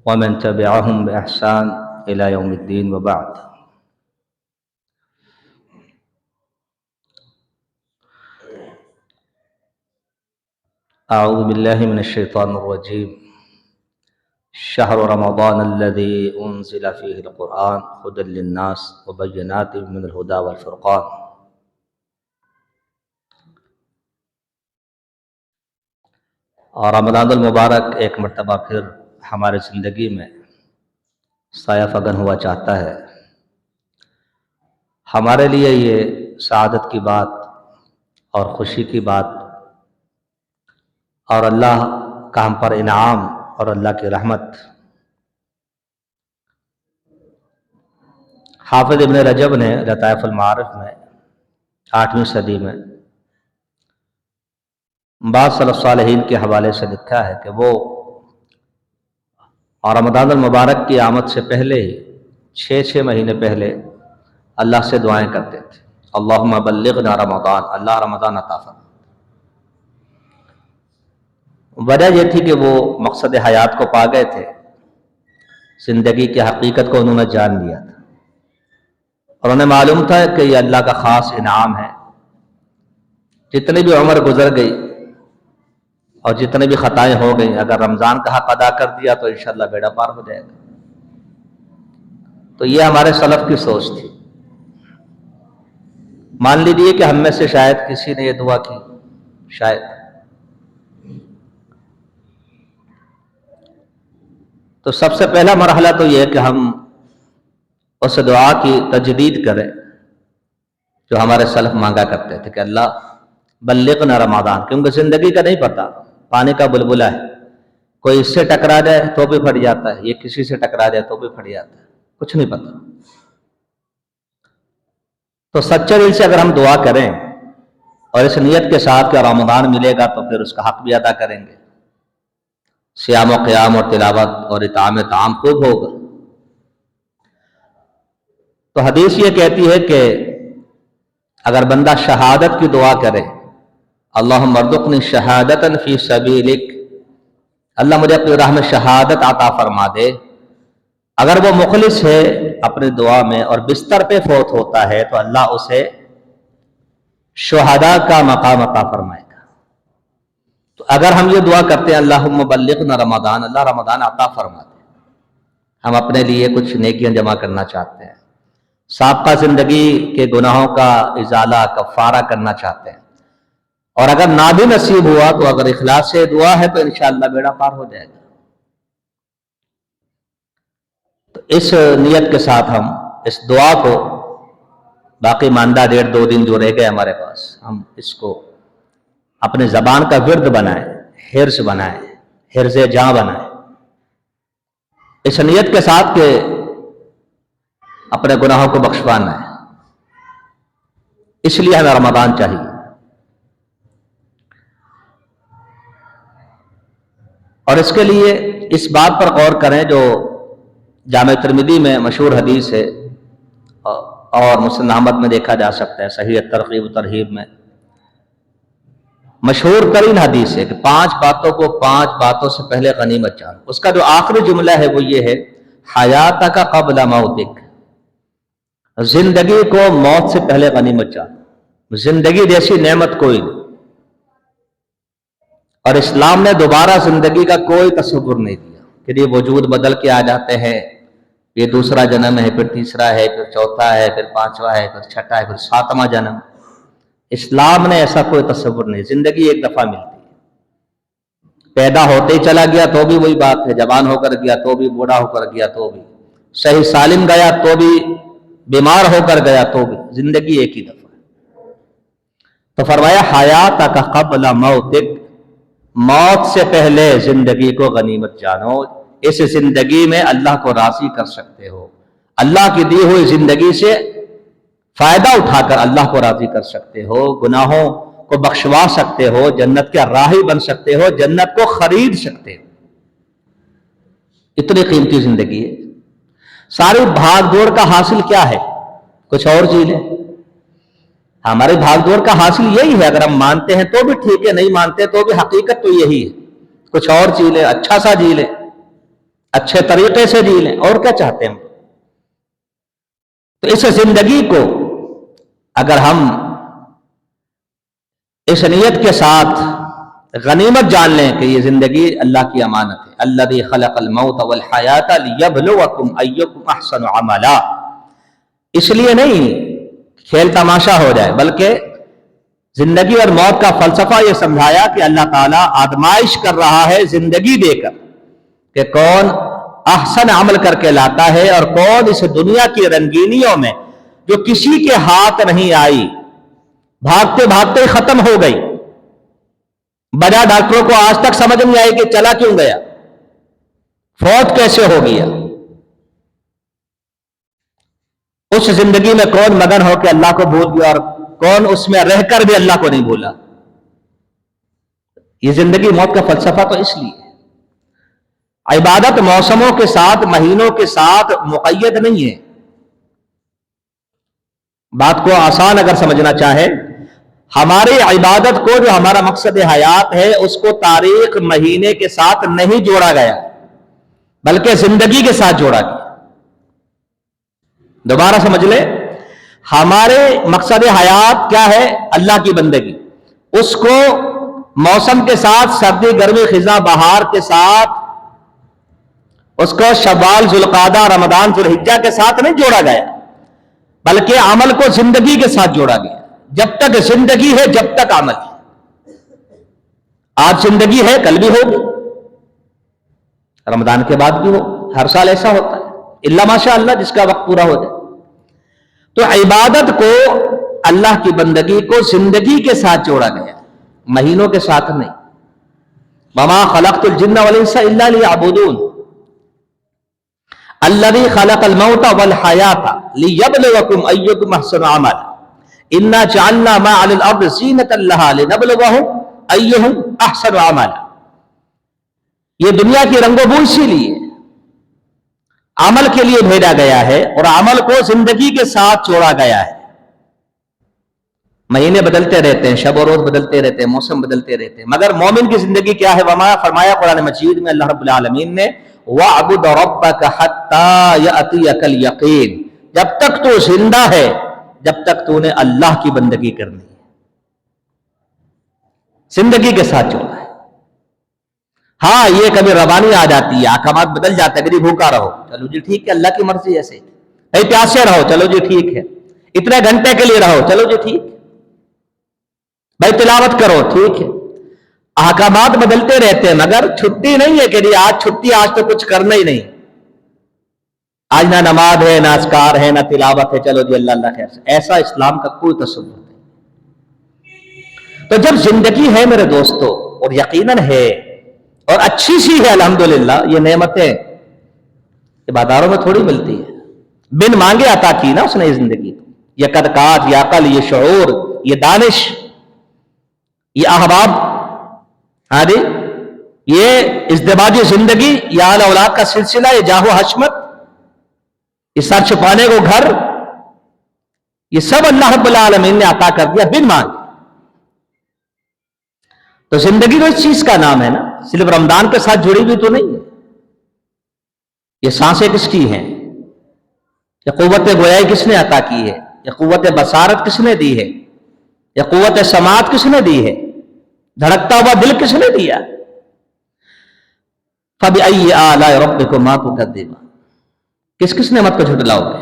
ومن تبعهم بإحسان إلى يوم الدين وبعد. أعوذ بالله من الشيطان الرجيم. شهر رمضان الذي أنزل فيه القرآن هدى للناس وبينات من الهدى والفرقان. اور رمضان المبارک ایک مرتبہ پھر ہمارے زندگی میں سایہ فگن ہوا چاہتا ہے. ہمارے لیے یہ سعادت کی بات اور خوشی کی بات اور اللہ کا ہم پر انعام اور اللہ کی رحمت. حافظ ابن رجب نے لطائف المعارف میں 8ویں صدی میں بعض سلف صالحین کے حوالے سے لکھا ہے کہ وہ رمضان المبارک کی آمد سے پہلے ہی 6 مہینے پہلے اللہ سے دعائیں کرتے تھے. اللہم بلغنا رمضان، اللہ رمضان عطا فرما. وجہ یہ تھی کہ وہ مقصد حیات کو پا گئے تھے، زندگی کی حقیقت کو انہوں نے جان لیا تھا اور انہیں معلوم تھا کہ یہ اللہ کا خاص انعام ہے. جتنی بھی عمر گزر گئی اور جتنی بھی خطائیں ہو گئیں، اگر رمضان کا حق ادا کر دیا تو انشاءاللہ بیڑا پار ہو جائے گا. تو یہ ہمارے سلف کی سوچ تھی. مان لیجیے کہ ہم میں سے شاید کسی نے یہ دعا کی، شاید. تو سب سے پہلا مرحلہ تو یہ ہے کہ ہم اس دعا کی تجدید کریں جو ہمارے سلف مانگا کرتے تھے کہ اللہ بلغنا رمضان. کیونکہ زندگی کا نہیں پتہ، پانی کا بلبلہ ہے، کوئی اس سے ٹکرا جائے تو بھی پھٹ جاتا ہے، یہ کسی سے ٹکرا جائے تو بھی پھٹ جاتا ہے، کچھ نہیں پتہ. تو سچے دل سے اگر ہم دعا کریں اور اس نیت کے ساتھ کہ رمضان ملے گا تو پھر اس کا حق بھی ادا کریں گے، صیام و قیام اور تلاوت اور اطعام طعام خوب ہوگا. تو حدیث یہ کہتی ہے کہ اگر بندہ شہادت کی دعا کرے، اللہم ارزقنی شہادتا فی سبیلک، اللہ مجھے اپنی راہ میں شہادت عطا فرما دے. اگر وہ مخلص ہے اپنی دعا میں اور بستر پہ فوت ہوتا ہے تو اللہ اسے شہداء کا مقام عطا فرمائے گا. تو اگر ہم یہ دعا کرتے ہیں اللہم بلغنا رمضان، اللہ رمضان عطا فرما دے، ہم اپنے لیے کچھ نیکیاں جمع کرنا چاہتے ہیں، سابقہ زندگی کے گناہوں کا ازالہ کفارہ کرنا چاہتے ہیں، اور اگر نہ بھی نصیب ہوا تو اگر اخلاص سے دعا ہے تو انشاءاللہ بیڑا پار ہو جائے گا. تو اس نیت کے ساتھ ہم اس دعا کو باقی ماندہ 1.5-2 دن جو رہ گئے ہمارے پاس، ہم اس کو اپنے زبان کا ورد بنائیں، حرص بنائیں، حرص جاں بنائیں، اس نیت کے ساتھ کہ اپنے گناہوں کو بخشوانا ہے. اس لیے ہمیں رمضان چاہیے. اور اس کے لیے اس بات پر غور کریں جو جامع ترمذی میں مشہور حدیث ہے اور مسند احمد میں دیکھا جا سکتا ہے، صحیح ترغیب و ترہیب میں مشہور ترین حدیث ہے کہ 5 باتوں کو 5 باتوں سے پہلے غنیمت جانو. اس کا جو آخری جملہ ہے وہ یہ ہے، حیاتک قبل موتک، زندگی کو موت سے پہلے غنیمت جانو. زندگی جیسی نعمت کوئی نہیں، اور اسلام نے دوبارہ زندگی کا کوئی تصور نہیں دیا کہ یہ وجود بدل کے آ جاتے ہیں، یہ دوسرا جنم ہے، پھر تیسرا ہے، پھر چوتھا ہے، پھر 5واں ہے، پھر 6واں ہے، پھر 7واں جنم. اسلام نے ایسا کوئی تصور نہیں. زندگی ایک دفعہ ملتی ہے. پیدا ہوتے ہی چلا گیا تو بھی وہی بات ہے، جوان ہو کر گیا تو بھی، بوڑھا ہو کر گیا تو بھی، صحیح سالم گیا تو بھی، بیمار ہو کر گیا تو بھی، زندگی ایک ہی دفعہ ہے. تو فرمایا حیاتک قبل موتک، موت سے پہلے زندگی کو غنیمت جانو. اس زندگی میں اللہ کو راضی کر سکتے ہو، اللہ کی دی ہوئی زندگی سے فائدہ اٹھا کر اللہ کو راضی کر سکتے ہو، گناہوں کو بخشوا سکتے ہو، جنت کے راہی بن سکتے ہو، جنت کو خرید سکتے ہو. اتنی قیمتی زندگی ہے. ساری بھاگ دوڑ کا حاصل کیا ہے؟ کچھ اور جی لیں. ہماری بھاگ دوڑ کا حاصل یہی ہے. اگر ہم مانتے ہیں تو بھی ٹھیک ہے، نہیں مانتے تو بھی حقیقت تو یہی ہے. کچھ اور جی لیں، اچھا سا جی لیں. اچھے طریقے سے جی لیں، اور کیا چاہتے ہیں؟ تو اس زندگی کو اگر ہم اس نیت کے ساتھ غنیمت جان لیں کہ یہ زندگی اللہ کی امانت ہے، الذی خلق الموت والحیات لیبلوکم ایکم احسن عملا، اس لیے نہیں کھیل تماشا ہو جائے، بلکہ زندگی اور موت کا فلسفہ یہ سمجھایا کہ اللہ تعالیٰ آزمائش کر رہا ہے زندگی دے کر کہ کون احسن عمل کر کے لاتا ہے اور کون اس دنیا کی رنگینیوں میں جو کسی کے ہاتھ نہیں آئی، بھاگتے بھاگتے ختم ہو گئی، بڑا ڈاکٹروں کو آج تک سمجھ نہیں آئی کہ چلا کیوں گیا، فوت کیسے ہو گیا، اس زندگی میں کون مگن ہو کے اللہ کو بھول گیا اور کون اس میں رہ کر بھی اللہ کو نہیں بھولا۔ یہ زندگی موت کا فلسفہ تو اس لیے عبادت موسموں کے ساتھ، مہینوں کے ساتھ مقید نہیں ہے۔ بات کو آسان اگر سمجھنا چاہے، ہماری عبادت کو جو ہمارا مقصد حیات ہے اس کو تاریخ مہینے کے ساتھ نہیں جوڑا گیا، بلکہ زندگی کے ساتھ جوڑا گیا۔ دوبارہ سمجھ لے، ہمارے مقصد حیات کیا ہے؟ اللہ کی بندگی، اس کو موسم کے ساتھ، سردی گرمی خزاں بہار کے ساتھ، اس کو شوال ذوالقعدہ رمضان ذوالحجہ کے ساتھ نہیں جوڑا گیا، بلکہ عمل کو زندگی کے ساتھ جوڑا گیا۔ جب تک زندگی ہے جب تک عمل ہے، آج زندگی ہے کل بھی ہوگی، رمضان کے بعد بھی ہو، ہر سال ایسا ہوتا ہے، الا ماشاء اللہ جس کا وقت پورا ہو جائے۔ تو عبادت کو، اللہ کی بندگی کو زندگی کے ساتھ جوڑا گیا، مہینوں کے ساتھ نہیں۔ وما خلقت الجن والانس الا لیعبدون الذی خلق الموت والحیات لیبلوکم ایکم احسن عملا انا جعلنا ما علی الارض زینۃ لها لنبلوہم ایہم احسن عملا۔ یہ دنیا کی رنگ و بو اسی لیے عمل کے لیے بھیجا گیا ہے، اور عمل کو زندگی کے ساتھ جوڑا گیا ہے۔ مہینے بدلتے رہتے ہیں، شب و روز بدلتے رہتے ہیں، موسم بدلتے رہتے ہیں، مگر مومن کی زندگی کیا ہے؟ وما فرمایا قرآن مجید میں اللہ رب العالمین نے، وَاعْبُدْ رَبَّكَ حَتَّى يَأْتِيَكَ الْيَقِينُ، جب تک تو زندہ ہے جب تک تو نے اللہ کی بندگی کرنی ہے، زندگی کے ساتھ جوڑا ہے۔ ہاں یہ کبھی روانی آ جاتی ہے، احکامات بدل جاتے ہیں، کبھی بھوکا رہو، چلو جی ٹھیک ہے، اللہ کی مرضی ایسے، بھائی پیاسے رہو، چلو جی ٹھیک ہے، اتنے گھنٹے کے لیے رہو، چلو جی ٹھیک، بھائی تلاوت کرو، ٹھیک ہے۔ احکامات بدلتے رہتے ہیں، مگر چھٹی نہیں ہے کہ جی آج چھٹی، آج تو کچھ کرنا ہی نہیں، آج نہ نماز ہے، نہ اذکار ہے، نہ تلاوت ہے، چلو جی اللہ اللہ خیر سے، ایسا اسلام کا کوئی تصور نہیں۔ تو جب زندگی ہے میرے دوستو، اور یقیناً ہے اور اچھی سی ہے الحمدللہ، یہ نعمتیں یہ بازاروں میں تھوڑی ملتی ہے، بن مانگے عطا کی نا اس نے یہ زندگی، یہ قدقات، یہ عقل، یہ شعور، یہ دانش، یہ احباب، ہاں جی، یہ ازدواجی زندگی، یہ اعلی اولاد کا سلسلہ، یہ جاہ و حشمت، یہ سر چھپانے کو گھر، یہ سب اللہ رب العالمین نے عطا کر دیا بن مانگ۔ تو زندگی تو اس چیز کا نام ہے نا، صرف رمضان کے ساتھ جڑی ہوئی تو نہیں ہے۔ یہ سانسیں کس کی ہیں؟ یہ قوت گویائی کس نے عطا کی ہے؟ یہ قوت بصارت کس نے دی ہے؟ یہ قوت سماعت کس نے دی ہے؟ دھڑکتا ہوا دل کس نے دیا؟ فَبِأَيِّ آلَاءِ رَبِّكُمَا تُكَذِّبَانِ، کس کس نعمت کو جھٹلاؤ گے؟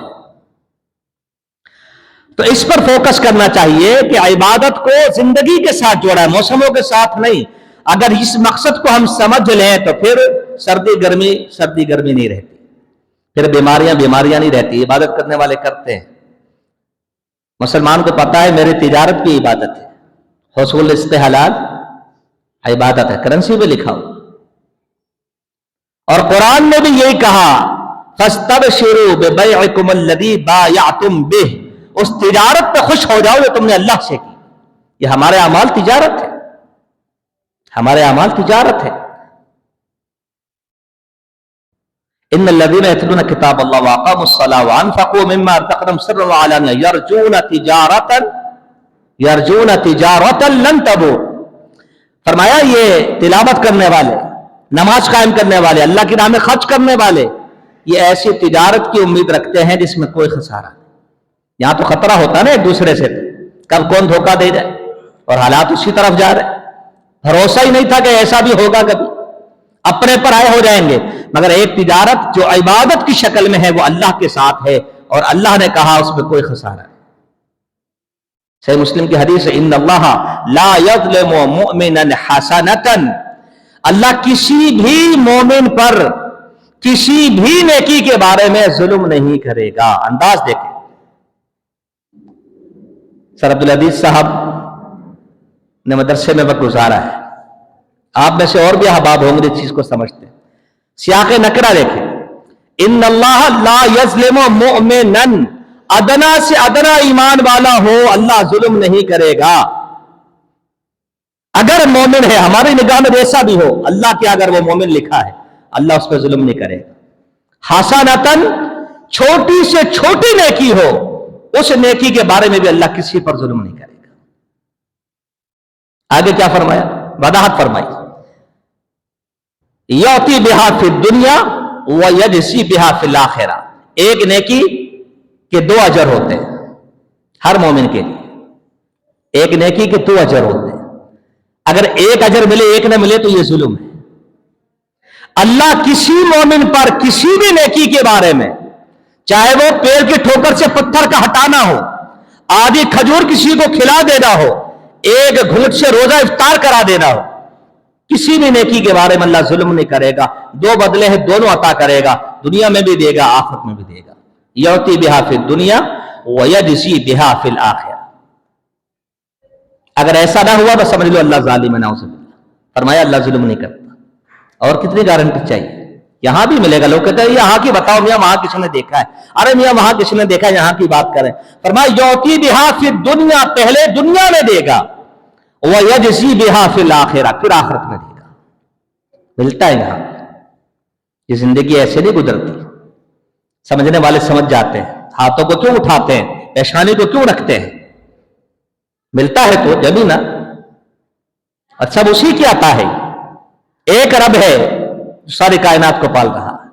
تو اس پر فوکس کرنا چاہیے کہ عبادت کو زندگی کے ساتھ جوڑا ہے، موسموں کے ساتھ نہیں۔ اگر اس مقصد کو ہم سمجھ لیں تو پھر سردی گرمی نہیں رہتی، پھر بیماریاں نہیں رہتی، عبادت کرنے والے کرتے ہیں۔ مسلمان کو پتا ہے میری تجارت بھی عبادت ہے، حصول استحلال عبادت ہے، کرنسی پہ لکھا ہو، اور قرآن نے بھی یہی کہا فَاسْتَبْشِرُوا بِبَيْعِكُمُ الَّذِي بَایَعْتُمْ بِهِ، اس تجارت پہ خوش ہو جاؤ جو تم نے اللہ سے کی۔ یہ ہمارے اعمال تجارت ہے، ہمارے اعمال تجارت ہے۔ ان الذين يتلون كتاب الله واقاموا الصلاه وانفقوا مما رزقناهم سرا وعلانيه يرجون تجارة لن تبور، فرمایا یہ تلاوت کرنے والے نماز قائم کرنے والے, اللہ کی راہ میں خرچ کرنے والے, یہ ایسی تجارت کی امید رکھتے ہیں جس میں کوئی خسارہ نہیں. یہاں تو خطرہ ہوتا ہے نا ایک دوسرے سے, کب کون دھوکہ دے جائے, اور حالات اسی طرف جا رہے. بھروسہ ہی نہیں تھا کہ ایسا بھی ہوگا کبھی, اپنے پر آئے ہو جائیں گے. مگر ایک تجارت جو عبادت کی شکل میں ہے وہ اللہ کے ساتھ ہے, اور اللہ نے کہا اس میں کوئی خسارہ نہیں. صحیح مسلم کی حدیث ہے, ان اللہ لا یظلم مؤمنا حسنۃ, اللہ کسی بھی مومن پر کسی بھی نیکی کے بارے میں ظلم نہیں کرے گا. انداز دیکھیں, سر عبدالعزیز صاحب نے مدرسے میں وقت گزارا ہے, آپ میں سے اور بھی احباب ہوں گے اس چیز کو سمجھتے ہیں. سیاق نکرہ دیکھیں, ان اللہ لا یظلم مؤمنا, ادنا سے ادنا ایمان والا ہو اللہ ظلم نہیں کرے گا. اگر مومن ہے, ہماری نگاہ میں جیسا بھی ہو, اللہ کے اگر وہ مومن لکھا ہے, اللہ اس پہ ظلم نہیں کرے گا. حسنۃ, چھوٹی سے چھوٹی نیکی ہو, اس نیکی کے بارے میں بھی اللہ کسی پر ظلم نہیں کرے گا. آگے کیا فرمایا, وضاحت فرمائی, یعطی بہا فی الدنیا ویجزی بہا فی الآخرہ. ایک نیکی کے دو اجر ہوتے ہیں ہر مومن کے لیے, ایک نیکی کے دو اجر ہوتے ہیں. اگر ایک اجر ملے ایک نہ ملے تو یہ ظلم ہے. اللہ کسی مومن پر کسی بھی نیکی کے بارے میں, چاہے وہ پیر کی ٹھوکر سے پتھر کا ہٹانا ہو, آدھی کھجور کسی کو کھلا دینا ہو, ایک گھونٹ سے روزہ افطار کرا دینا ہو, کسی بھی نیکی کے بارے میں اللہ ظلم نہیں کرے گا. دو بدلے ہیں, دونوں عطا کرے گا, دنیا میں بھی دے گا آخرت میں بھی دے گا. یعطی بہا فی الدنیا ویجزی بہا فی الآخرہ. اگر ایسا نہ ہوا تو سمجھ لو اللہ ظالم ہے, نعوذ باللہ. فرمایا اللہ ظلم نہیں کرتا. اور کتنی گارنٹی چاہیے, یہاں بھی ملے گا. لوگ کہتے ہیں یہاں کی بتاؤ میاں, وہاں کسی نے دیکھا ہے. ارے میاں وہاں کسی نے دیکھا ہے, یہاں کی بات کریں. فرمایا یعطی بہا فی الدنیا, پہلے دنیا میں دے گا, ویجزی بہا فی الآخرہ, پھر آخرت میں دے گا. ملتا ہے یہاں. یہ زندگی ایسے نہیں گزرتی. سمجھنے والے سمجھ جاتے ہیں, ہاتھوں کو کیوں اٹھاتے ہیں, پیشانی کو کیوں رکھتے ہیں. ملتا ہے تو جبھی نا, اور سب اسی کی عطا ہے. ایک رب ہے جو ساری کائنات کو پال رہا ہے.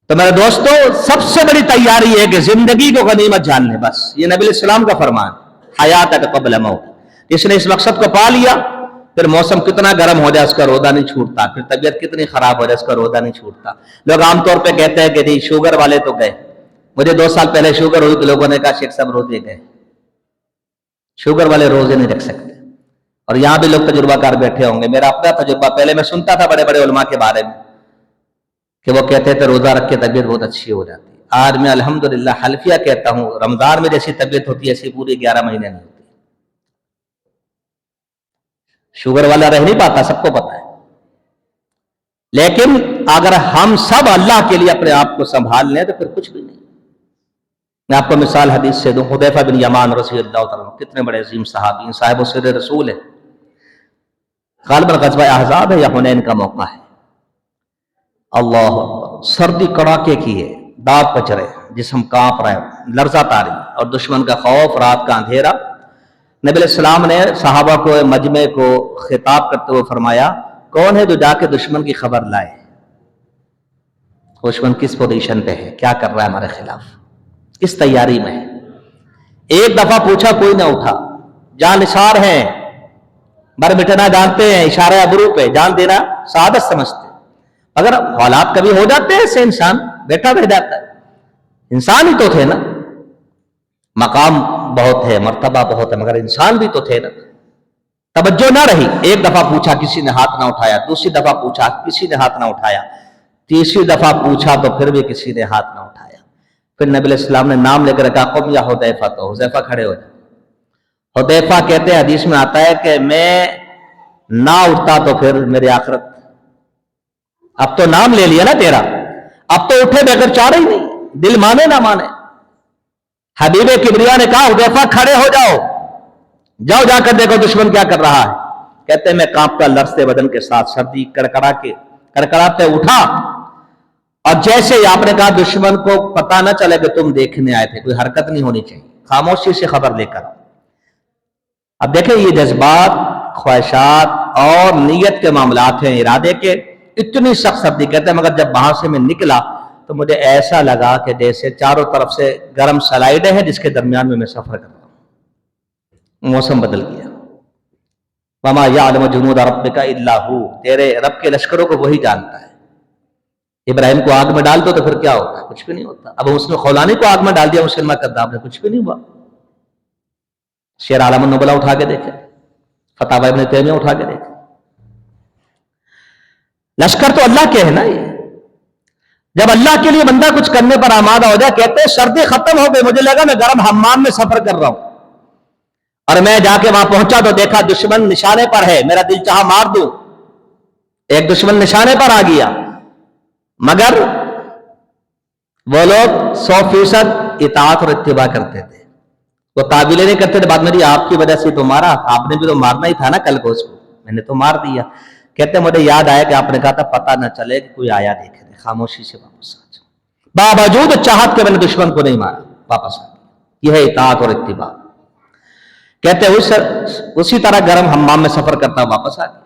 تو میرے دوستو, سب سے بڑی تیاری ہے کہ زندگی کو غنیمت جان لیں. بس یہ نبی علیہ السلام کا فرمان, حیات قبل موت. جس نے اس مقصد کو پا لیا, پھر موسم کتنا گرم ہو جائے اس کا روزہ نہیں چھوٹتا, پھر طبیعت کتنی خراب ہو جائے اس کا روزہ نہیں چھوٹتا. لوگ عام طور پہ کہتے ہیں کہ جی شوگر والے تو گئے. مجھے 2 سال پہلے شوگر ہوئی تو لوگوں نے کہا شیخ صاحب روزے گئے. شوگر والے روزے نہیں رکھ سکتے. اور یہاں بھی لوگ تجربہ کار بیٹھے ہوں گے. میرا اپنا تجربہ, پہلے میں سنتا تھا بڑے بڑے علماء کے بارے میں کہ وہ کہتے تھے روزہ رکھ کے طبیعت بہت اچھی ہو جاتی. آج میں الحمدللہ حلفیہ کہتا ہوں, رمضان میں جیسی طبیعت ہوتی ہے ایسی پوری 11 مہینے نہیں ہوتی. شوگر والا رہ نہیں پاتا, سب کو پتا ہے. لیکن اگر ہم سب اللہ کے لیے اپنے آپ کو سنبھال لیں تو پھر کچھ بھی نہیں. میں آپ کو مثال حدیث سے دوں. حذیفہ بن یمان رضی اللہ تعالیٰ عنہ, کتنے بڑے عظیم صحابی, صاحب و سر رسول ہے. غالباً غزوہ احزاب ہے یا حنین کا موقع ہے. اللہ اکبر, سردی کڑاکے کی ہے, دانت پچ رہے, جسم کانپ رہا ہے, لرزہ طاری, اور دشمن کا خوف, رات کا اندھیرا. نبی علیہ السلام نے صحابہ کو, مجمع کو خطاب کرتے ہوئے فرمایا, کون ہے جو جا کے دشمن کی خبر لائے, دشمن کس پوزیشن پہ ہے, کیا کر رہا ہے ہمارے خلاف, کس تیاری میں ہے. ایک دفعہ پوچھا, کوئی نہ اٹھا. جان نثار ہیں, مر مٹنا جانتے ہیں, اشارہ ابرو پہ جان دینا سعادت سمجھتے. اگر حالات کبھی ہو جاتے ہیں ایسے, انسان بیٹھا رہ جاتا ہے. انسان ہی تو تھے نا, مقام بہت ہے, مرتبہ بہت ہے, مگر انسان بھی تو تھے نا. توجہ نہ رہی. ایک دفعہ پوچھا, کسی نے ہاتھ نہ اٹھایا. دوسری دفعہ پوچھا, کسی نے ہاتھ نہ اٹھایا. تیسری دفعہ پوچھا تو پھر بھی کسی نے ہاتھ نہ اٹھایا. پھر نبی علیہ السلام نے نام لے کر کہا, قم یا حذیفہ. تو حذیفہ کھڑے ہو جائے. حذیفہ کہتے ہیں, حدیث میں آتا ہے کہ میں نہ اٹھتا تو پھر میری آخرت. اب تو نام لے لیا نا تیرا, اب تو اٹھے بغیر چارہ ہی نہیں, دل مانے نہ مانے. حبیب کبریا نے کہا, حذیفہ کھڑے ہو جاؤ, جاؤ جا کر دیکھو دشمن کیا کر رہا ہے. کہتے ہیں میں کانپتا لرزتے بدن کے ساتھ, سردی کڑکڑاتے اٹھا, اور جیسے ہی آپ نے کہا دشمن کو پتا نہ چلے کہ تم دیکھنے آئے تھے, کوئی حرکت نہیں ہونی چاہیے, خاموشی سے خبر لے کر. اب دیکھیں یہ جذبات, خواہشات, اور نیت کے معاملات ہیں ارادے کے، اتنی سخت سردی، کہتے ہیں مگر جب وہاں سے میں نکلا تو مجھے ایسا لگا کہ جیسے چاروں طرف سے گرم سلائیڈیں ہیں جس کے درمیان میں سفر کر رہا ہوں۔ موسم بدل گیا۔ وما یعلم جنود ربک الا ہو، تیرے رب کے لشکروں کو وہی جانتا ہے۔ ابراہیم کو آگ میں ڈال دو تو پھر کیا ہوتا ہے؟ کچھ بھی نہیں ہوتا۔ اب اس نے خولانی کو آگ میں ڈال دیا مسلمہ کذاب نے، کچھ بھی نہیں ہوا۔ شیر عالم النبلا اٹھا کے دیکھے، فتاوی ابن تیمیہ اٹھا کے دیکھے۔ لشکر تو اللہ کے ہے نا۔ یہ جب اللہ کے لیے بندہ کچھ کرنے پر آمادہ ہو جائے، کہتے ہیں سردی ختم ہو گئی، مجھے لگا میں گرم حمام میں سفر کر رہا ہوں، اور میں جا کے وہاں پہنچا تو دیکھا دشمن نشانے پر ہے، میرا دل چاہا مار دوں، ایک دشمن نشانے پر آ گیا، مگر وہ لوگ 100% اطاعت اور اتباع کرتے تھے، وہ تعویلیں نہیں کرتے تھے، بعد میں آپ کی وجہ سے تو مارا، آپ نے بھی تو مارنا ہی تھا نا کل کو اس کو، میں نے تو مار دیا۔ کہتے ہیں مجھے یاد آیا کہ آپ نے کہا تھا پتہ نہ چلے کہ کوئی آیا دیکھے، خاموشی سے واپس آ جاؤ، باوجود چاہت کے میں نے دشمن کو نہیں مارا، واپس آ گیا۔ یہ ہے اطاعت اور اتباع۔ کہتے ہیں اسی طرح گرم حمام میں سفر کرتا واپس آ گیا،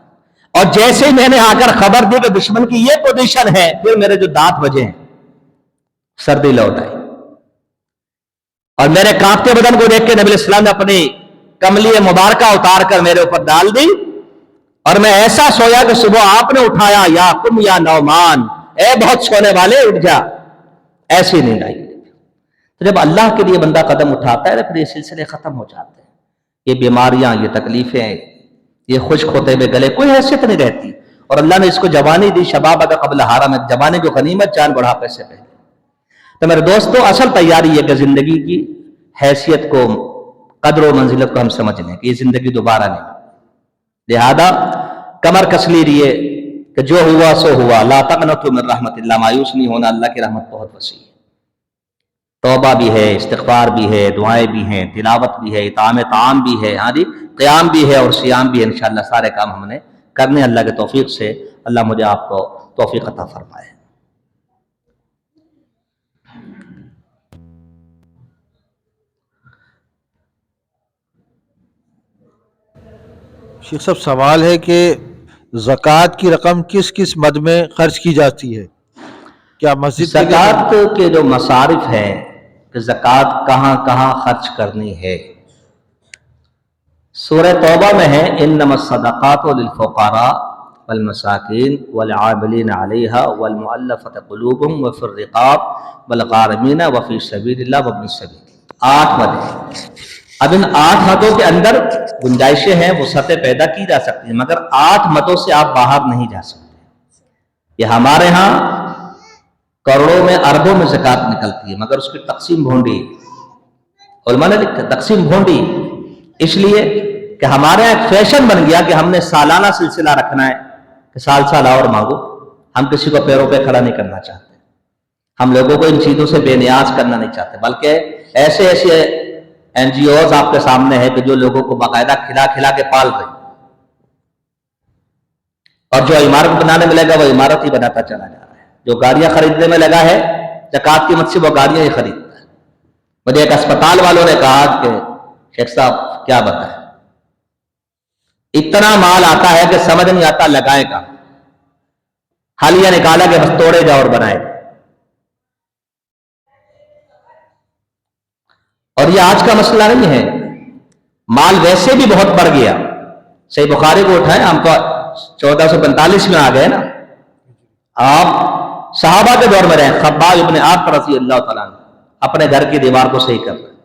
اور جیسے ہی میں نے آ کر خبر دی کہ دشمن کی یہ پوزیشن ہے، پھر میرے جو دانت بجے ہیں، سردی لوٹ آئی، اور میرے کانپتے بدن کو دیکھ کے نبی علیہ السلام نے اپنی کملی مبارکہ اتار کر میرے اوپر ڈال دی، اور میں ایسا سویا کہ صبح آپ نے اٹھایا، یا قم یا نعمان، اے بہت سونے والے اٹھ جا، ایسی نیند آئی۔ تو جب اللہ کے لیے بندہ قدم اٹھاتا ہے تو پھر یہ سلسلے ختم ہو جاتے ہیں، یہ بیماریاں، یہ تکلیفیں، یہ خشک ہوتے ہوئے گلے، کوئی حیثیت نہیں رہتی۔ اور اللہ نے اس کو جوانی دی، شباب قبل حرم، جوانی کو غنیمت جان بڑھاپے سے پہلے۔ تو میرے دوستو، اصل تیاری یہ کہ زندگی کی حیثیت کو، قدر و منزلت کو ہم سمجھ لیں کہ یہ زندگی دوبارہ نہیں، لہذا کمر کس لیجیے کہ جو ہوا سو ہوا، لا تقنطوا من رحمت اللہ، مایوس نہیں ہونا، اللہ کی رحمت بہت وسیع ہے۔ توبہ بھی ہے، استغفار بھی ہے، دعائیں بھی ہیں، تلاوت بھی ہے، اطعام طعام بھی ہے، ہاں جی، قیام بھی ہے اور صیام بھی ہے، انشاءاللہ سارے کام ہم نے کرنے اللہ کے توفیق سے۔ اللہ مجھے آپ کو توفیق عطا فرمائے۔ شیخ صاحب سوال ہے کہ زکوٰۃ کی رقم کس کس مد میں خرچ کی جاتی ہے؟ کیا مسجد کے لیے؟ زکوٰۃ کے جو مصارف ہیں کہ زکوٰۃ کہاں کہاں خرچ کرنی ہے، سورہ توبہ میں ہے انما الصدقات للفقراء والمساکین والعاملین علیہا والمؤلفۃ قلوبہم وفی الرقاب والغارمین وفی سبیل اللہ وابن السبیل۔ 8 مد ہیں۔ اب ان 8 مدوں کے اندر گنجائشیں ہیں، وسعتیں پیدا کی جا سکتی ہیں، مگر 8 مدوں سے آپ باہر نہیں جا سکتے۔ یہ ہمارے ہاں کروڑوں میں اربوں میں زکوٰۃ نکلتی ہے، مگر اس کی تقسیم بھونڈی، علماء نے لکھا تقسیم بھونڈی، اس لیے کہ ہمارے یہاں ایک فیشن بن گیا کہ ہم نے سالانہ سلسلہ رکھنا ہے کہ سال سال اور مانگو۔ ہم کسی کو پیروں پہ کھڑا نہیں کرنا چاہتے، ہم لوگوں کو ان چیزوں سے بے نیاز کرنا نہیں چاہتے، بلکہ ایسے ایسے NGOs آپ کے سامنے ہیں کہ جو لوگوں کو باقاعدہ کھلا کھلا کے پال رہے، اور جو عمارت بنانے میں لگا وہ عمارت ہی بناتا چلا جا رہا ہے، جو گاڑیاں خریدنے میں لگا ہے زکوٰۃ کی مد سے وہ گاڑیاں ہی خریدتا ہے۔ مجھے ایک اسپتال والوں نے کہا کہ شیخ صاحب کیا بتائیں، اتنا مال آتا ہے کہ سمجھ نہیں آتا لگائے کا، حالیہ نکالا کہ بس توڑے جاؤ اور بنائے۔ اور یہ آج کا مسئلہ نہیں ہے، مال ویسے بھی بہت بڑھ گیا۔ صحیح بخاری کو اٹھائیں، ہم تو 1445 میں آ گئے نا، آپ صحابہ کے دور میں رہے، خباب ابن عارف رضی اللہ تعالیٰ عنہ اپنے گھر کی دیوار کو صحیح کر رہے ہیں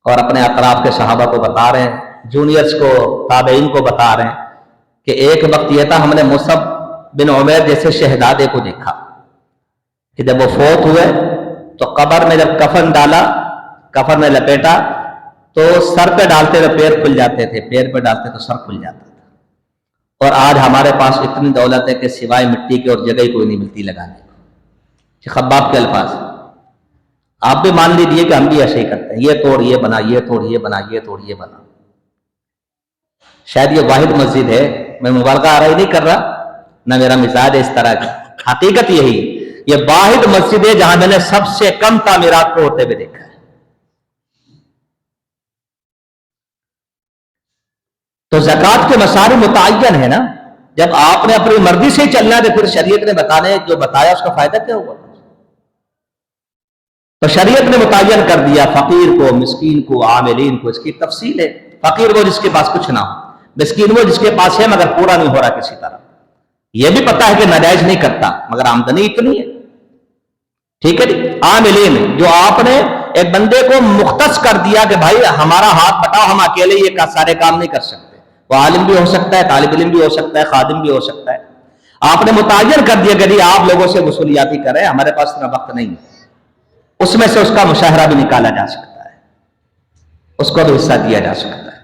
اور اپنے اطراف کے صحابہ کو بتا رہے ہیں، جونیئرز کو، تابعین کو بتا رہے ہیں کہ ایک وقت یہ تھا ہم نے مصعب بن عمیر جیسے شہزادے کو دیکھا کہ جب وہ فوت ہوئے تو قبر میں جب کفن ڈالا، کفن میں لپیٹا تو سر پہ ڈالتے تو پیر کھل جاتے تھے، پیر پہ ڈالتے تو سر کھل جاتا تھا۔ اور آج ہمارے پاس اتنی دولت ہے کہ سوائے مٹی کی اور جگہ ہی کوئی نہیں ملتی لگانے کو۔ خباب کے الفاظ آپ بھی مان لیجیے کہ ہم بھی ایسے ہی کرتے ہیں، یہ توڑ یہ بنا، یہ توڑ یہ بنا، یہ توڑ یہ بنا۔ شاید یہ واحد مسجد ہے، میں مبالغہ آرائی نہیں کر رہا، نہ میرا مزاج ہے اس طرح کا، حقیقت یہی، یہ واحد مسجد ہے جہاں میں نے سب سے کم تعمیرات کو ہوتے ہوئے دیکھا ہے۔ تو زکوٰۃ کے مسائل متعین ہے نا. جب آپ نے اپنی مرضی سے ہی چلنا ہے تو پھر شریعت نے جو بتایا اس کا فائدہ کیا ہوا؟ تو شریعت نے متعین کر دیا فقیر کو، مسکین کو، عاملین کو. اس کی تفصیل ہے. فقیر وہ جس کے پاس کچھ نہ ہو، مسکین وہ جس کے پاس ہے مگر پورا نہیں ہو رہا کسی طرح. یہ بھی پتا ہے کہ ناجائز نہیں کرتا مگر آمدنی اتنی ہے. ٹھیک ہے جی. عاملین جو آپ نے ایک بندے کو مختص کر دیا کہ بھائی ہمارا ہاتھ بٹاؤ، ہم اکیلے یہ سارے کام نہیں کر سکتے. وہ عالم بھی ہو سکتا ہے، طالب علم بھی ہو سکتا ہے، خادم بھی ہو سکتا ہے. آپ نے متعین کر دیا کہ آپ لوگوں سے وصولیاتی کریں، ہمارے پاس اتنا وقت نہیں ہے. اس میں سے اس کا مشاہرہ بھی نکالا جا سکتا ہے، اس کو بھی حصہ دیا جا سکتا ہے.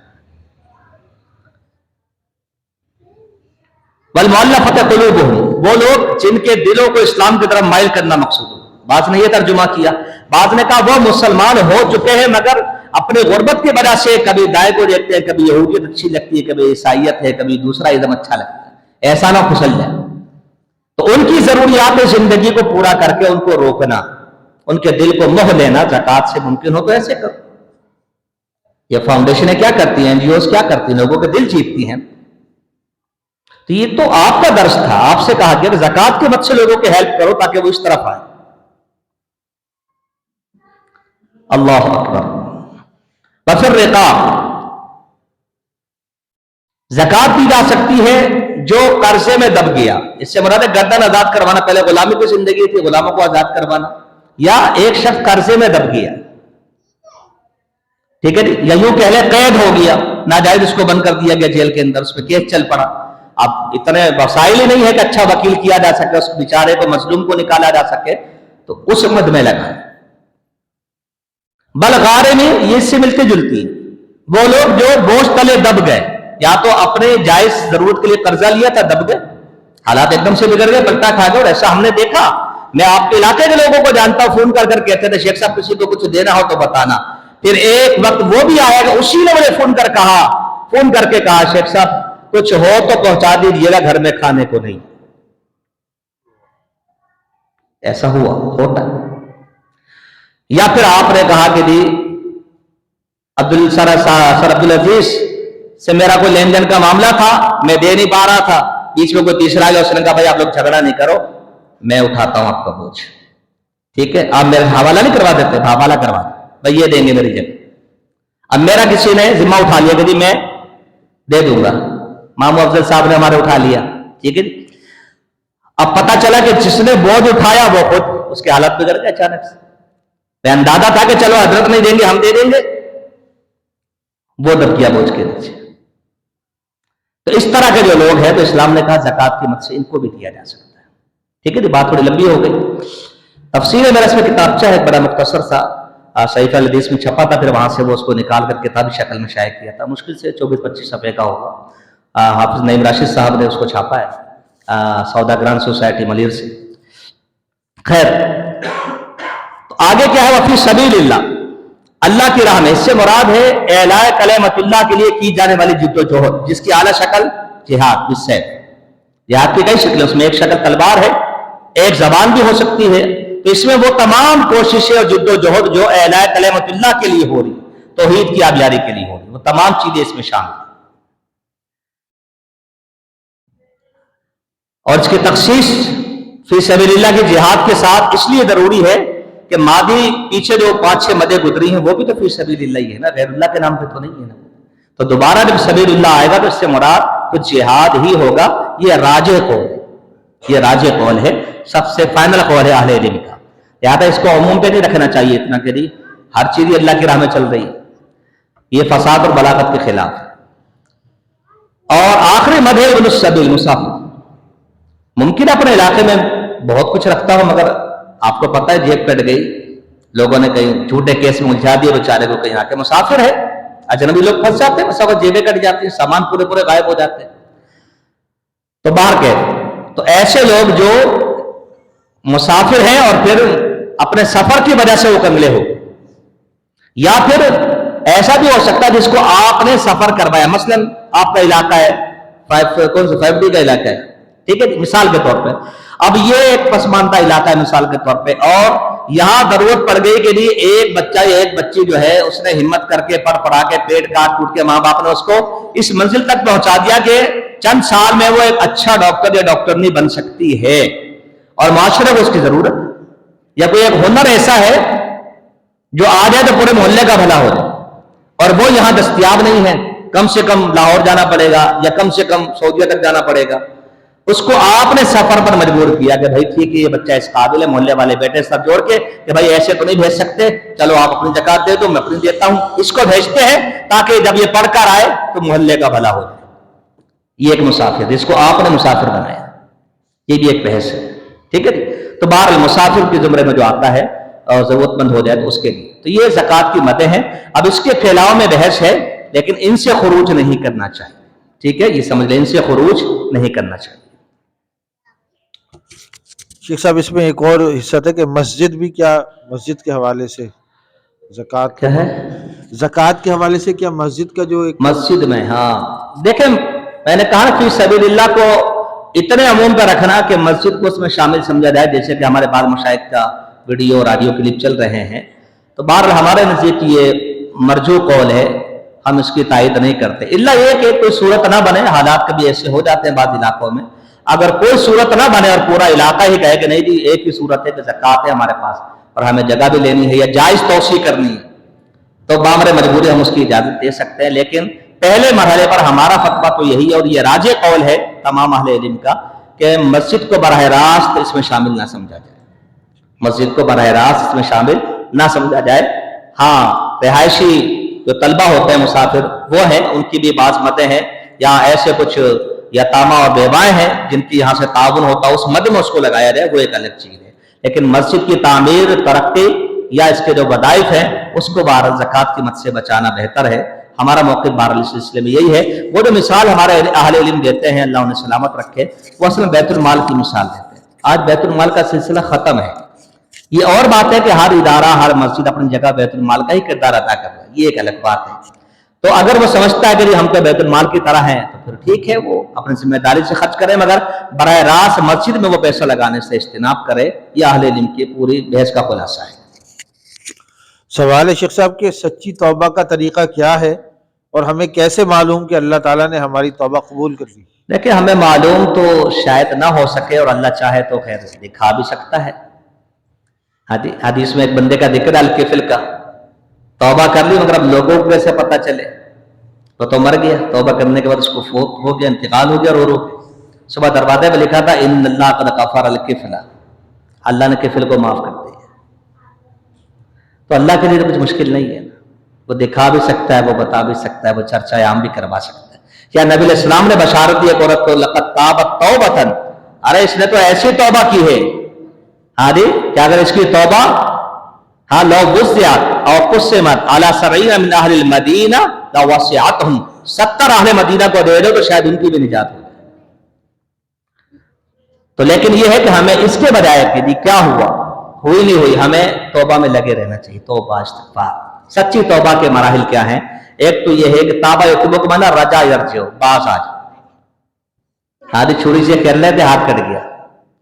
والمؤلفۃ قلوبہم، وہ لوگ جن کے دلوں کو اسلام کی طرف مائل کرنا مقصود ہو. بعض نے یہ ترجمہ کیا، بعض نے کہا وہ مسلمان ہو چکے ہیں مگر اپنے غربت کی وجہ سے کبھی دائیں کو دیکھتے ہیں، کبھی یہودیت اچھی لگتی ہے، کبھی عیسائیت ہے، کبھی دوسرا ازم اچھا لگتا ہے. ایسا نہ پھسل جائے. تو ان کی ضروریات زندگی کو پورا کر کے ان کو روکنا، ان کے دل کو موہ لینا زکوٰۃ سے ممکن ہو تو ایسے کرو. یہ فاؤنڈیشنیں کیا کرتی ہیں، NGOs کیا کرتی ہیں، لوگوں کے دل جیتتی ہیں. تو یہ تو آپ کا درس تھا، آپ سے کہا گیا کہ زکوٰۃ کے مت سے لوگوں کی ہیلپ کرو تاکہ وہ اس طرف آئے. اللہ اکبر. بفر رقاب، زکوٰۃ دی جا سکتی ہے جو قرضے میں دب گیا. اس سے مراد ہے گردن آزاد کروانا. پہلے غلامی کی زندگی تھی، غلاموں کو آزاد کروانا. یا ایک شخص قرضے میں دب گیا، ٹھیک ہے جی، یا یوں کہہ لیں قید ہو گیا، ناجائز اس کو بند کر دیا گیا جیل کے اندر، اس پہ کیس چل پڑا. اب اتنے وسائل ہی نہیں ہے کہ اچھا وکیل کیا جا سکے، اس بیچارے کو مظلوم کو نکالا جا سکے، تو اس مد میں لگا. بل غارمی، یہ اس سے ملتی جلتی، وہ لوگ جو بوجھ تلے دب گئے، یا تو اپنے جائز ضرورت کے لیے قرضہ لیا تھا، دب گئے، حالات ایک دم سے بگڑ گئے، پلٹا کھا گئے. اور ایسا ہم نے دیکھا. میں آپ کے علاقے کے لوگوں کو جانتا ہوں، فون کر کر کہتے تھے شیخ صاحب کسی کو کچھ دینا ہو تو بتانا. پھر ایک وقت وہ بھی آیا کہ اسی نے مجھے فون کر کے کہا شیخ صاحب کچھ ہو تو پہنچا دیجیے گا، گھر میں کھانے کو نہیں. ایسا ہوتا. یا پھر آپ نے کہا کہ جی سر عبدالعزیز سے میرا کوئی لین دین کا معاملہ تھا، میں دے نہیں پا رہا تھا، بیچ میں کوئی تیسرا آیا، اس نے کہا بھائی آپ لوگ جھگڑا نہیں کرو، میں اٹھاتا ہوں آپ کا بوجھ. ٹھیک ہے، آپ میرا حوالہ نہیں کروا دیتے، حوالہ کروا دیں بھائی یہ دیں گے میری جگہ. اب میرا کسی نے ذمہ اٹھا لیا کہ جی میں دے دوں گا، مامو افضل صاحب نے ہمارے اٹھا لیا. ٹھیک ہے. اب پتا چلا کہ جس نے بوجھ اٹھایا وہ خود اس کے حالت بگڑ گئے اچانک سے. میں اندازہ تھا کہ چلو حضرت نہیں دیں گے ہم دے دیں گے، وہ دب کیا بوجھ کے نیچے. تو اس طرح کے جو لوگ ہیں تو اسلام نے کہا زکوٰۃ کی مت سے ان کو بھی دیا جا سکتا ہے. ٹھیک ہے. بات تھوڑی لمبی ہو گئی. تفسیر میرا اس میں کتابچہ ہے بڑا مختصر سا، صحیفہ الحدیث میں چھپا تھا، پھر وہاں سے وہ اس کو نکال کر کتابی شکل میں شائع کیا تھا. مشکل سے 24-25 صفحے کا ہوگا. حافظ نعیم راشد صاحب نے اس کو چھاپا ہے سوداگران سوسائٹی ملیر سے. خیر، تو آگے کیا ہے؟ وفی سبیل اللہ، اللہ کی راہ میں. اس سے مراد ہے اعلاء کلمۃ اللہ کے لیے کی جانے والی جد و جہد، جس کی اعلیٰ شکل جہاد بالسیف. جہاد کی کئی شکلیں، اس میں ایک شکل تلوار ہے، ایک زبان بھی ہو سکتی ہے. تو اس میں وہ تمام کوششیں اور جد و جہد جو اعلاء کلمۃ اللہ کے لیے ہو رہی، توحید کی آبیاری کے لیے ہو رہی، وہ تمام چیزیں اس میں شامل ہیں. اور اس کی تخصیص فی سبیل اللہ کی جہاد کے ساتھ اس لیے ضروری ہے کہ ماضی پیچھے جو 5-6 مدیں گزری ہیں وہ بھی تو فی سبیل اللہ ہی ہے نا، غیر اللہ کے نام پہ تو نہیں ہے نا. تو دوبارہ جب سبیل اللہ آئے گا تو اس سے مراد تو جہاد ہی ہوگا. یہ راجح قول ہے، سب سے فائنل قول ہے اہل علم کا. لہٰذا اس کو عموم پہ نہیں رکھنا چاہیے اتنا کہ جی ہر چیز اللہ کی راہ میں چل رہی ہے. یہ فساد اور بلاغت کے خلاف ہے. اور آخری مد ہے ابن السبیل، مسافر. ممکن اپنے علاقے میں بہت کچھ رکھتا ہو مگر آپ کو پتہ ہے جیب کٹ گئی، لوگوں نے کہیں جھوٹے کیس میں الجھا دیا بیچارے کو، کہیں آ کے مسافر ہے. اجنبی لوگ پھنس جاتے ہیں، بس وقت جیبیں کٹ جاتی ہیں، سامان پورے غائب ہو جاتے ہیں. تو باہر کے تو ایسے لوگ جو مسافر ہیں اور پھر اپنے سفر کی وجہ سے وہ کنگلے ہو، یا پھر ایسا بھی ہو سکتا ہے جس کو آپ نے سفر کروایا. مثلا آپ کا علاقہ ہے 5D کا علاقہ ہے، ٹھیک ہے، مثال کے طور پہ اب یہ ایک پسماندہ علاقہ ہے مثال کے طور پہ، اور یہاں ضرورت پڑ گئی کہ ایک بچہ یا ایک بچی جو ہے اس نے ہمت کر کے پڑھ پڑھا کے پیٹ کاٹ کوٹ کے ماں باپ نے اس کو اس منزل تک پہنچا دیا کہ چند سال میں وہ ایک اچھا ڈاکٹر یا ڈاکٹرنی بن سکتی ہے، اور معاشرے کو اس کی ضرورت ہے، یا کوئی ایک ہنر ایسا ہے جو آ جائے تو پورے محلے کا بھلا ہو جائے، اور وہ یہاں دستیاب نہیں ہے، کم سے کم لاہور جانا پڑے گا یا کم سے کم سعودیہ تک جانا پڑے گا، اس کو آپ نے سفر پر مجبور کیا کہ بھائی ٹھیک ہے یہ بچہ اس قابل ہے، محلے والے بیٹے سب جوڑ کے کہ بھائی ایسے تو نہیں بھیج سکتے، چلو آپ اپنی زکات دے دو میں اپنی دیتا ہوں، اس کو بھیجتے ہیں تاکہ جب یہ پڑھ کر آئے تو محلے کا بھلا ہو جائے۔ یہ ایک مسافر جس کو آپ نے مسافر بنایا، یہ بھی ایک بحث ہے، ٹھیک ہے جی۔ تو بہرحال مسافر کے زمرے میں جو آتا ہے اور ضرورت مند ہو جائے تو اس کے لیے، تو یہ زکات کی مدیں ہیں۔ اب اس کے پھیلاؤ میں بحث ہے، لیکن ان سے خروج نہیں کرنا چاہیے، ٹھیک ہے، یہ سمجھ لیں، ان سے خروج نہیں کرنا چاہیے۔ شیخ صاحب اس میں ایک اور حصہ تھا کہ مسجد بھی، کیا مسجد کے حوالے سے زکوٰۃ کیا ہے زکوٰۃ کے حوالے سے کیا مسجد کا جو ایک مسجد میں، ہاں دیکھیں میں نے کہا فی سبیل اللہ کو اتنے عموم پہ رکھنا کہ مسجد کو اس میں شامل سمجھا جائے، جیسے کہ ہمارے بعض مشائخ کا ویڈیو اور آڈیو کلپ چل رہے ہیں، تو بہرحال ہمارے نزدیک یہ مرجو قول ہے، ہم اس کی تائید نہیں کرتے، الا یہ کہ کوئی صورت نہ بنے، حالات کبھی ایسے ہو جاتے ہیں بعض علاقوں میں، اگر کوئی صورت نہ بنے اور پورا علاقہ ہی کہے کہ نہیں جی ایک ہی صورت ہے کہ زکوٰۃ ہے ہمارے پاس اور ہمیں جگہ بھی لینی ہے یا جائز توسیع کرنی ہے، تو بامر مجبوری ہم اس کی اجازت دے سکتے ہیں، لیکن پہلے مرحلے پر ہمارا فتویٰ تو یہی ہے، اور یہ راجح قول ہے تمام اہل علم کا، کہ مسجد کو براہ راست اس میں شامل نہ سمجھا جائے، مسجد کو براہ راست اس میں شامل نہ سمجھا جائے۔ ہاں رہائشی جو طلبہ ہوتے ہیں مسافر وہ ہیں، ان کی بھی بعض مدیں ہیں، یا ایسے کچھ یتامہ اور بیوائیں ہیں جن کی یہاں سے تعاون ہوتا ہے، اس مد میں اس کو لگایا جائے، وہ ایک الگ چیز ہے، لیکن مسجد کی تعمیر، ترقی یا اس کے جو وظائف ہیں اس کو بہرحال زکوٰۃ کی مد سے بچانا بہتر ہے۔ ہمارا موقف بہرحال اس سلسلے میں یہی ہے۔ وہ جو مثال ہمارے اہل علم دیتے ہیں، اللہ انہیں سلامت رکھے، وہ اصل میں بیت المال کی مثال دیتے ہیں۔ آج بیت المال کا سلسلہ ختم ہے، یہ اور بات ہے کہ ہر ادارہ ہر مسجد اپنی جگہ بیت المال کا ہی کردار ادا کر رہا ہے، یہ ایک الگ بات ہے۔ تو اگر وہ سمجھتا ہے کہ ہم تو بیت المال کی طرح ہیں تو پھر ٹھیک ہے، وہ اپنی ذمہ داری سے خرچ کریں، مگر براہ راست مسجد میں وہ پیسہ لگانے سے اجتناب کرے، یہ اہل علم کی پوری بحث کا خلاصہ ہے۔ سوال ہے شیخ صاحب کہ سچی توبہ کا طریقہ کیا ہے، اور ہمیں کیسے معلوم کہ اللہ تعالیٰ نے ہماری توبہ قبول کر لی؟ دیکھیں ہمیں معلوم تو شاید نہ ہو سکے، اور اللہ چاہے تو خیر دکھا بھی سکتا ہے۔ حدیث میں ایک بندے کا ذکر ہے الکفل کا، توبہ کر لی مگر اب لوگوں کو کیسے پتہ چلے، تو مر گیا، توبہ کرنے کے بعد اس کو فوت ہو گیا، انتقال ہو گیا، رو رو کے صبح دروازے پہ لکھا تھا ان اللہ قد غفر الکفل، اللہ نے کفل کو معاف کر دیا۔ تو اللہ کے لیے تو کچھ مشکل نہیں ہے، وہ دکھا بھی سکتا ہے، وہ بتا بھی سکتا ہے، وہ چرچہ عام بھی کروا سکتا ہے۔ کیا نبی علیہ السلام نے بشارت دی ایک عورت کو لقد تابت توبۃ، ارے اس نے تو ایسی توبہ کی ہے، کہ اگر اس کی توبہ لو وسعت او قسمت علی 70 من اہل المدینہ لوسعتہم، 70 اہل مدینہ کو دے دو تو شاید ان کی بھی نجات ہو جائے۔ تو لیکن یہ ہے کہ ہمیں اس کے بجائے کہ جی کیا ہوا، ہوئی نہیں ہوئی، ہمیں توبہ میں لگے رہنا چاہیے، توبہ استغفار۔ سچی توبہ کے مراحل کیا ہیں؟ ایک تو یہ ہے کہ تابہ یتوب کو مانا رجا یرجو، باز آج چھری سے کر لیتے ہاتھ کٹ گیا،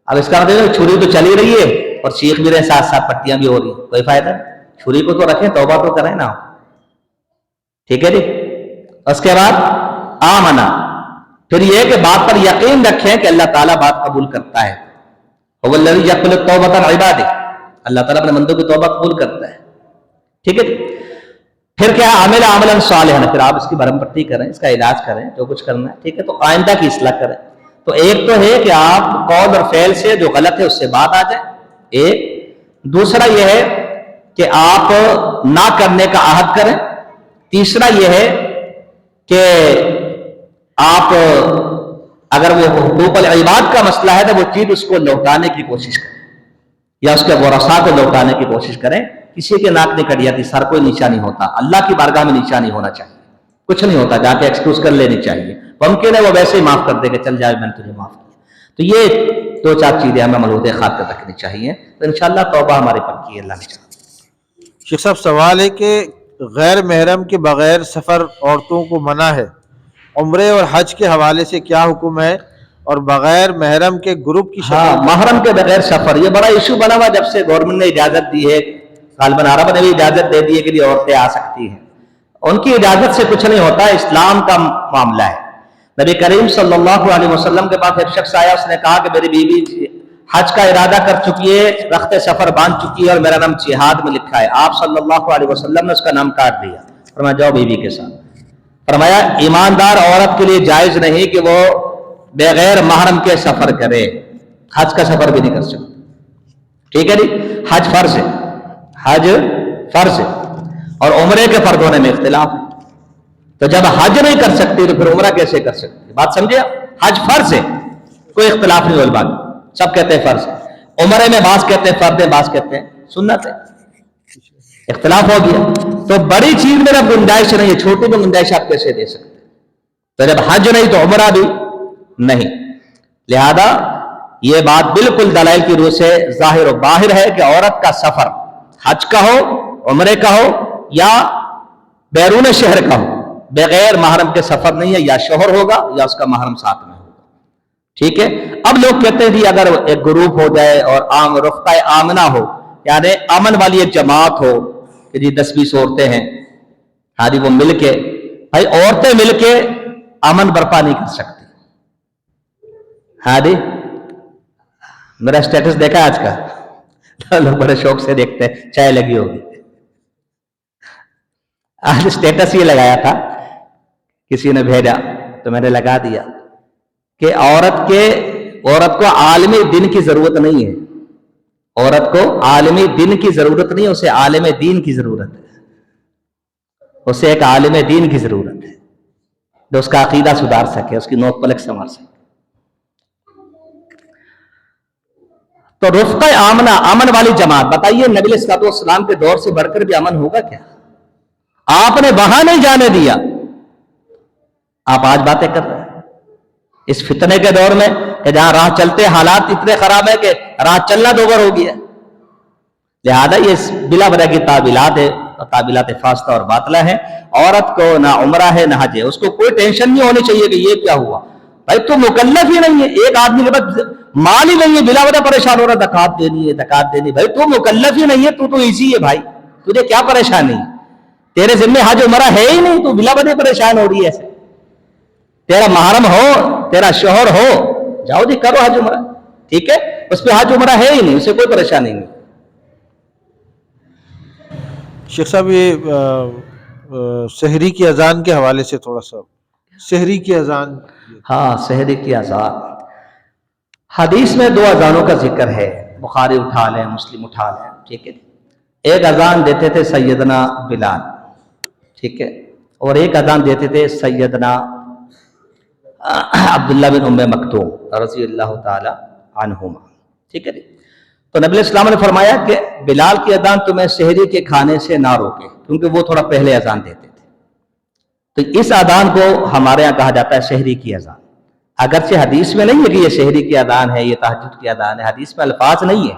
اب اس کا مطلب چھری تو چلی رہی ہے اور چیخ بھی رہے، ساتھ ساتھ پٹیاں بھی ہو رہی ہیں، کوئی فائدہ نہیں، چھری کو تو رکھیں، توبہ تو کریں نا، ٹھیک ہے جی۔ اس کے بعد آمنا، پھر یہ کہ بات پر یقین رکھیں کہ اللہ تعالیٰ بات قبول کرتا ہے، هو الذی یقبل التوبۃ عن عبادہ، اللہ تعالیٰ اپنے بندوں کی توبہ قبول کرتا ہے، ٹھیک ہے جی۔ پھر کیا عامل عملا صالحا، پھر آپ اس کی بھرم پٹی کریں، اس کا علاج کریں، جو کچھ کرنا ہے، ٹھیک ہے، تو آئندہ کی اصلاح کریں۔ تو ایک تو ہے کہ آپ قول اور فعل سے جو غلط ہے اس سے بات آ جائے، ایک دوسرا یہ ہے کہ آپ نہ کرنے کا عہد کریں، تیسرا یہ ہے کہ آپ اگر وہ حقوق العباد کا مسئلہ ہے تو وہ چیز اس کو لوٹانے کی کوشش کریں، یا اس کے ورثاء کو لوٹانے کی کوشش کریں۔ کسی کے ناک نہیں کٹ جاتی، سر کوئی نیچا نہیں ہوتا، اللہ کی بارگاہ میں نیچا نہیں ہونا چاہیے، کچھ نہیں ہوتا، جا کے ایکسکیوز کر لینی چاہیے، ممکن ہے وہ ویسے ہی معاف کر دے کہ چل جائے میں نے تجھے معاف کیا۔ تو یہ دو چار چیزیں ہمیں ملحوظ خاطر رکھنی چاہیے، تو انشاءاللہ توبہ ہماری پکی ہے، اللہ نے چاہا۔ شیخ صاحب سوال ہے کہ غیر محرم کے بغیر سفر عورتوں کو منع ہے، عمرے اور حج کے حوالے سے کیا حکم ہے، اور بغیر محرم کے گروپ کی ہاں شکل محرم کے بغیر سفر، یہ بڑا ایشو بنا ہوا جب سے گورنمنٹ نے اجازت دی ہے، غالباً عرب نے بھی اجازت دے دی ہے کہ یہ عورتیں آ سکتی ہیں، ان کی اجازت سے کچھ نہیں ہوتا، اسلام کا معاملہ ہے۔ نبی کریم صلی اللہ علیہ وسلم کے پاس ایک شخص آیا، اس نے کہا کہ میری بیوی حج کا ارادہ کر چکی ہے، رخت سفر باندھ چکی ہے اور میرا نام جہاد میں لکھا ہے۔ آپ صلی اللہ علیہ وسلم نے اس کا نام کاٹ دیا، فرمایا جاؤ بیوی کے ساتھ۔ فرمایا ایماندار عورت کے لیے جائز نہیں کہ وہ بغیر محرم کے سفر کرے، حج کا سفر بھی نہیں کر سکتی، ٹھیک ہے جی۔ حج فرض ہے، حج فرض ہے، اور عمرے کے فرض ہونے میں اختلاف ہے، تو جب حج نہیں کر سکتی تو پھر عمرہ کیسے کر سکتی؟ بات سمجھے؟ حج فرض ہے، کوئی اختلاف نہیں علماء میں، سب کہتے ہیں فرض ہے۔ عمرے میں بعض کہتے ہیں فرض ہے، بعض کہتے ہیں سنت ہے، اختلاف ہو گیا۔ تو بڑی چیز میں اب گنجائش نہیں ہے، چھوٹی میں گنجائش آپ کیسے دے سکتے؟ تو جب حج نہیں تو عمرہ بھی نہیں، لہذا یہ بات بالکل دلائل کی روح سے ظاہر و باہر ہے کہ عورت کا سفر حج کا ہو، عمرے کا ہو یا بیرون شہر کا ہو، بغیر محرم کے سفر نہیں ہے، یا شوہر ہوگا یا اس کا محرم ساتھ میں ہوگا، ٹھیک ہے۔ اب لوگ کہتے ہیں جی اگر ایک گروپ ہو جائے اور عام رفقہ آمنہ ہو، یعنی امن والی ایک جماعت ہو کہ جی 10-20 عورتیں ہیں، ہاں جی وہ مل کے، بھائی عورتیں مل کے امن برپا نہیں کر سکتی۔ ہاں جی میرا سٹیٹس دیکھا آج کا، لوگ بڑے شوق سے دیکھتے ہیں، چائے لگی ہوگی۔ آج سٹیٹس یہ لگایا تھا، کسی نے بھیجا تو میں نے لگا دیا کہ عورت کو عالمی دن کی ضرورت نہیں ہے، عورت کو عالمی دن کی ضرورت نہیں ہے، اسے عالم دین کی ضرورت ہے، اسے ایک عالم دین کی ضرورت ہے جو اس کا عقیدہ سدھار سکے، اس کی نوک پلک سنوار سکے۔ تو رفقہ آمنہ، امن والی جماعت، بتائیے نبی علیہ السلام کے دور سے بڑھ کر بھی امن ہوگا کیا؟ آپ نے وہاں نہیں جانے دیا، آپ آج باتیں کر رہے ہیں اس فتنے کے دور میں کہ جہاں راہ چلتے حالات اتنے خراب ہے کہ راہ چلنا دوبر ہو گیا، لہذا یہ بلا وجہ کی تعبیلات ہے، تعبیلات فاسدہ اور باطلہ ہیں۔ عورت کو نہ عمرہ ہے نہ حج ہے، اس کو کوئی ٹینشن نہیں ہونی چاہیے کہ یہ کیا ہوا، بھائی تو مکلف ہی نہیں ہے، ایک آدمی کے پاس مال ہی نہیں ہے، بلا وجہ پریشان ہو رہا زکات دینی ہے زکات دینی، بھائی تو مکلف ہی نہیں ہے، تو ایزی ہے بھائی، تجھے کیا پریشانی، تیرے ذمہ حج عمرہ ہے ہی نہیں، تو بلا وجہ پریشان ہو رہی ہے ایسے، تیرا محرم ہو، تیرا شوہر ہو، جاؤ جی کرو حج عمرہ، ٹھیک ہے، اس پہ حج عمرہ ہے ہی نہیں، اسے کوئی پریشانی نہیں۔ شیخ صاحب یہ سحری کی اذان کے حوالے سے تھوڑا سا، سحری کی اذان، ہاں سحری کی اذان، حدیث میں 2 اذانوں کا ذکر ہے، بخاری اٹھا لیں مسلم اٹھا لیں، ٹھیک ہے۔ ایک اذان دیتے تھے سیدنا بلال، ٹھیک ہے، اور ایک اذان دیتے تھے سیدنا عبداللہ بن ام مکتوم رضی اللہ تعالی عنہما، ٹھیک ہے۔ تو نبی علیہ السلام نے فرمایا کہ بلال کی اذان تمہیں سحری کے کھانے سے نہ روکے، کیونکہ وہ تھوڑا پہلے اذان دیتے تھے، تو اس اذان کو ہمارے یہاں کہا جاتا ہے سحری کی اذان، اگرچہ حدیث میں نہیں ہے کہ یہ سحری کی اذان ہے، یہ تہجد کی اذان ہے، حدیث میں الفاظ نہیں ہے،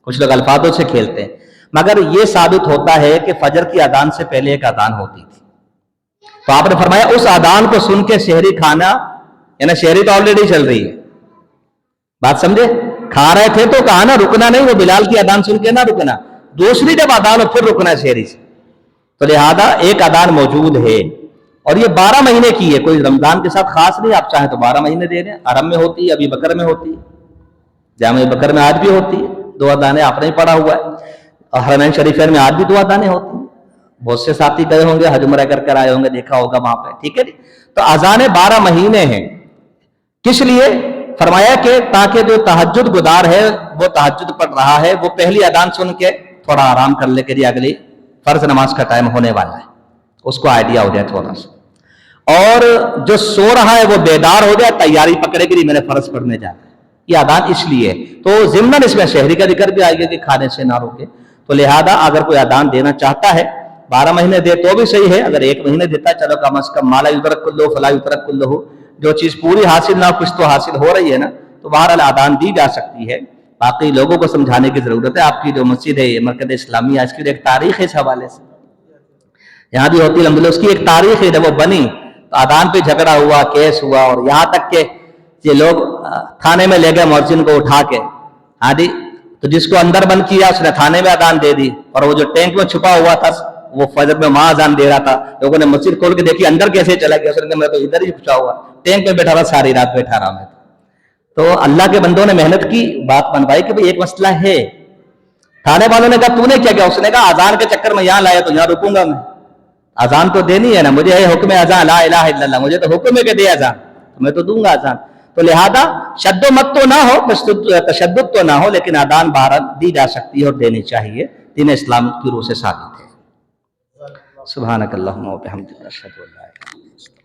کچھ لوگ الفاظوں سے کھیلتے ہیں، مگر یہ ثابت ہوتا ہے کہ فجر کی اذان سے پہلے ایک اذان ہوتی تھی، تو آپ نے فرمایا اس اذان کو سن کے سحری کھانا، یعنی سحری تو آلریڈی چل رہی ہے، بات سمجھے، کھا رہے تھے تو کہا نا رکنا نہیں، وہ بلال کی اذان سن کے نہ رکنا، دوسری جب اذان ہو پھر رکنا ہے سحری سے، تو لہذا ایک اذان موجود ہے، اور یہ 12 مہینے کی ہے، کوئی رمضان کے ساتھ خاص نہیں، آپ چاہیں تو 12 مہینے دے دیں، حرم میں ہوتی ہے، ابی بکر میں ہوتی ہے، جامع بکر میں آج بھی ہوتی ہے، 2 اذانیں آپ نے پڑھا ہوا ہے، اور حرمین شریفین میں آج بھی 2 اذانیں ہوتی ہیں، بہت سے ساتھی گئے ہوں گے حج عمرہ کر آئے ہوں گے، دیکھا ہوگا وہاں پہ، ٹھیک ہے جی۔ تو اذانیں 12 مہینے ہیں، کس لیے؟ فرمایا کہ تاکہ جو تہجد گزار ہے، وہ تہجد پڑھ رہا ہے، وہ پہلی اذان سن کے تھوڑا آرام کر لے کے جی اگلی فرض نماز کا ٹائم ہونے والا ہے، اس کو آئیڈیا ہو جائے تھوڑا سا، اور جو سو رہا ہے وہ بیدار ہو جائے، تیاری پکڑے کہ میں نے فرض پڑھنے جانا ہے، یہ اذان اس لیے، تو ضمن اس میں شہری کا ذکر بھی آئے گا کہ کھانے سے نہ روکے، تو لہذا اگر کوئی اذان دینا چاہتا ہے 12 مہینے دے تو بھی صحیح ہے، اگر 1 مہینے دیتا ہے چلو کم از کم ما لا یدرک کلہ فلا یترک کلہ، جو چیز پوری حاصل نہ ہو کچھ تو حاصل ہو رہی ہے نا، تو بہرحال اذان دی جا سکتی ہے، باقی لوگوں کو سمجھانے کی ضرورت ہے۔ آپ کی جو مسجد ہے مرکز اسلامیہ، اس کی ایک تاریخ ہے اس حوالے سے، یہاں بھی ہوتی ہے الحمدللہ، اس کی ایک تاریخ ہے، جب وہ بنی تو اذان پہ جھگڑا ہوا، کیس ہوا، اور یہاں تک کہ یہ لوگ تھانے میں لے گئے مؤذن کو اٹھا کے، ہاں جی، تو جس کو اندر بند کیا اس نے تھانے میں اذان دے دی، اور وہ جو ٹینک میں چھپا ہوا تھا وہ فجر میں وہاں اذان دے رہا تھا، لوگوں نے مسجد کھول کے دیکھی اندر کیسے چلا گیا، اس نے کہا میں تو ادھر ہی چھپا ہوا، ٹینک میں بیٹھا رہا، ساری رات بیٹھا رہا میں۔ تو اللہ کے بندوں نے محنت کی، بات منوائی کہ بھئی ایک مسئلہ ہے۔ تھانے والوں نے کہا تو نے کیا کیا؟ اس نے کہا اذان کے چکر میں یہاں لایا تو یہاں رکوں گا میں، اذان تو دینی ہے نا، مجھے ہے حکم اذان، لا الہ الا اللہ، مجھے تو حکم ہے کہ دے اذان، تو میں تو دوں گا اذان۔ تو لہذا شد و مت تو نہ ہو، تشدد تو نہ ہو، لیکن اذان بہرحال دی جا سکتی ہے اور دینی چاہیے، دین اسلام کی روح سے ثابت ہے۔ سبحانک اللہم و بحمدک، اشہد ان لا الہ الا انت۔